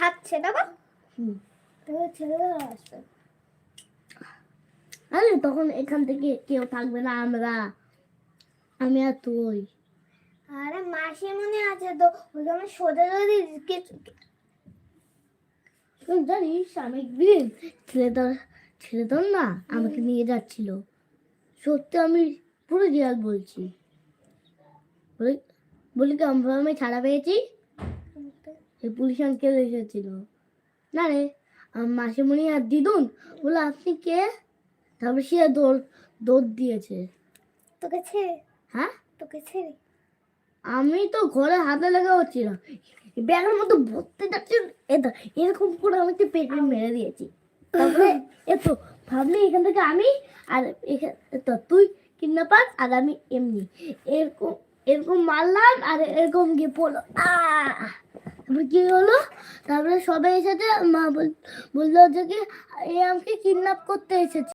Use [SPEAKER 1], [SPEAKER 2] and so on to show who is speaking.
[SPEAKER 1] খাচ্ছে না বা ছেড়ে আসবে।
[SPEAKER 2] আরে তখন এখান থেকে কেউ থাকবে না, আমি আর তুই।
[SPEAKER 1] আরে মাসিমণি আছে তো, ওকে আমি সোজা যদি
[SPEAKER 2] তুই জানিস আমি একদিন ছেলেটার না আমাকে নিয়ে যাচ্ছিল, সত্যি আমি পুরো রিয়াল বলছি, বলি বলি কি আমি ছাড়া পেয়েছি, এই পুলিশ আঙ্কেল এসেছিল না রে, মাসিমণি আর দিদুন বলে আপনি কে, তারপর সে দৌড় দিয়েছে।
[SPEAKER 1] তোকে ছেড়ে?
[SPEAKER 2] হ্যাঁ
[SPEAKER 1] তোকে ছেড়ে?
[SPEAKER 2] আমি তো ঘরে হাতে লাগা হচ্ছিলাম, ব্যাগের মতো ভর্তি যাচ্ছিল, এটা এরকম করে আমাকে পেটে মেরে দিয়েছি। তারপরে এতো ভাবলি এখান থেকে আমি আর তো তুই কিডন্যাপার আর আমি এমনি এরকম এরকম মারলাম আর এরকম গিয়ে পড়লো। তারপরে কি হলো, তারপরে সবাই এসেছে, মা বললো যে কি এ আমাকে কিডন্যাপ করতে এসেছে।